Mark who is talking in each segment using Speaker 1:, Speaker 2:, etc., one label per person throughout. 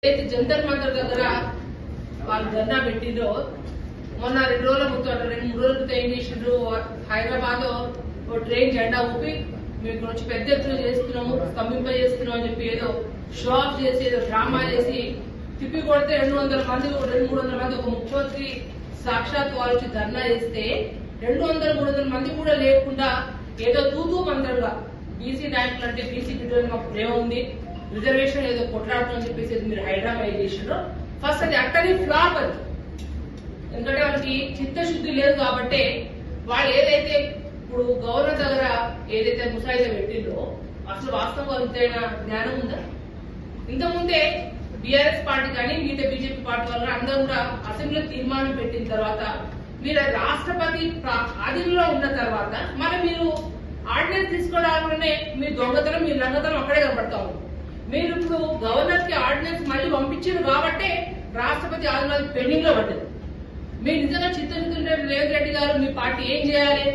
Speaker 1: జంతర్ మంతర్ దగ్గర వాళ్ళు ధర్నా పెట్టిండ్రో మొన్న 2 రోజుల ముందు 2-3 రోజుల క్రితం ఏం చేసిండ్రు, హైదరాబాద్ లో ట్రైన్ జెండా ఊపి మీకు వచ్చి పెద్ద ఎత్తున చేస్తున్నాము, స్తంభింప చేస్తున్నాం అని చెప్పి ఏదో షో ఆఫ్ చేసి ఏదో డ్రామా చేసి తిప్పి కొడితే 200 మంది 200-300 మంది ఒక ముఖ్యమంత్రి సాక్షాత్ వాళ్ళు వచ్చి ధర్నా చేస్తే 200-300 మంది కూడా లేకుండా ఏదో తూతూ మంత్రంగా బీసీ నాయకులు అంటే బీసీ బిడ్డలు మాకు ప్రేమ ఉంది, రిజర్వేషన్ ఏదో కొట్లాడుతుందని చెప్పేసి మీరు హైదరాబాద్ చేసిండ్రు. ఫస్ట్ అది అట్టని ఫ్లాప్ అది. ఎందుకంటే వాళ్ళకి చిత్తశుద్ధి లేదు కాబట్టి వాళ్ళు ఏదైతే ఇప్పుడు గవర్నర్ దగ్గర ఏదైతే ముసాయిదా పెట్టిందో అసలు వాస్తవంగా అంతైనా జ్ఞానం ఉందా? ఇంతకుముందే బీఆర్ఎస్ పార్టీ కానీ మిగతా బీజేపీ పార్టీ వాళ్ళు అందరూ కూడా అసెంబ్లీలో తీర్మానం పెట్టిన తర్వాత మీరు రాష్ట్రపతి ఆధీనంలో ఉన్న తర్వాత మరి మీరు ఆర్డినెన్స్ తీసుకోవడాలనే మీ దొంగతనం మీ లంగతనం అక్కడే కనబడతా ఉంది. మీరు ఇప్పుడు గవర్నర్ కి ఆర్డినెన్స్ మళ్ళీ పంపించారు కాబట్టి రాష్ట్రపతి ఆధీనంలో పెండింగ్ లో పడ్డది. మీరు నిజంగా చిత్తశుద్ధి రేవంత్ రెడ్డి గారు మీ పార్టీ ఏం చేయాలి?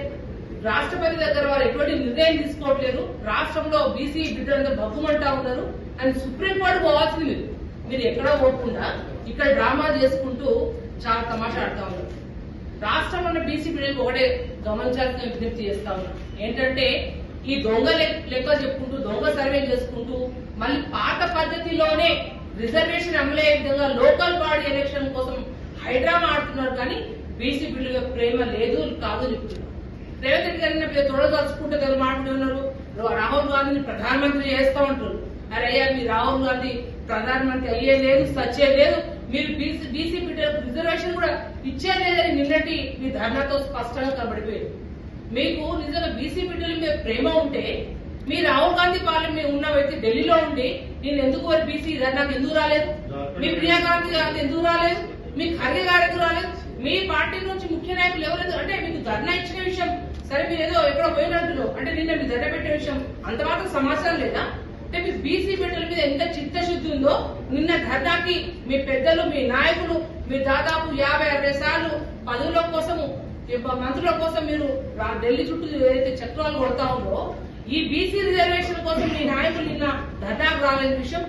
Speaker 1: రాష్ట్రపతి దగ్గర వారు ఎటువంటి నిర్ణయం తీసుకోవట్లేదు, రాష్ట్రంలో బీసీ బిడ్డలంతా బగ్గుమంటా ఉన్నారు అని సుప్రీంకోర్టు పోవాల్సింది. మీరు ఎక్కడో పోకుండా ఇక్కడ డ్రామా చేసుకుంటూ చాలా తమాషా ఆడుతా ఉన్నారు. రాష్ట్రంలో బీసీ బిడ్డలకు ఒకటే గమనించాల్సిన విజ్ఞప్తి చేస్తా ఉన్నారు ఏంటంటే, ఈ దొంగ లెక్క చెప్పుకుంటూ దొంగ సర్వే చేసుకుంటూ మళ్ళీ పాత పద్ధతిలోనే రిజర్వేషన్ అమలయ్యే విధంగా లోకల్ బాడీ ఎలక్షన్ కోసం హైడ్రామా ఆడుతున్నారు. కానీ బీసీ బిల్లుగా ప్రేమ లేదు కాదు చెప్తున్నారు. రేవంత్ రెడ్డి గారిని తొడగలుచుకుంటే కదా మాట్లాడుతున్నారు. రాహుల్ గాంధీని ప్రధానమంత్రి చేస్తా ఉంటారు. అరే అయ్యా, మీ రాహుల్ గాంధీ ప్రధానమంత్రి అయ్యే లేదు, సచ్చే లేదు, మీరు బీసీ బిడ్డలకు రిజర్వేషన్ కూడా ఇచ్చే లేదని నిన్నటి మీ ధర్నాతో స్పష్టంగా కనబడిపోయింది. మీకు నిజంగా బీసీ బిడ్డల మీద ప్రేమ ఉంటే మీ రాహుల్ గాంధీ పార్లమెంట్ ఉన్నవైతే ఢిల్లీలో ఉండి నేను ఎందుకు బీసీ ధర్నాకు ఎందుకు రాలేదు? మీ ప్రియాంక గాంధీ ఎందుకు రాలేదు? మీ ఖర్గే గారు ఎందుకు రాలేదు? మీ పార్టీ నుంచి ముఖ్య నాయకులు ఎవరు? అంటే మీకు ధర్నా ఇచ్చిన విషయం సరే, మీరు ఏదో ఎక్కడో పోయినట్లు అంటే నిన్న మీ ధర్నా పెట్టే విషయం అంత మాత్రం సమాచారం లేదా? అంటే మీ బీసీ బిడ్డల మీద ఎంత చిత్తశుద్ధి ఉందో నిన్న ధర్నాకి మీ పెద్దలు మీ నాయకులు మీరు దాదాపు 50-60 సార్లు పదవుల కోసము మంత్రుల కోసం మీరు ఢిల్లీ చుట్టూ ఏదైతే చక్రాలు కొడతా ఉందో ఈ బీసీ రిజర్వేషన్ కోసం మీ నాయకులు నిన్న ధర్నాకు రాలేని విషయం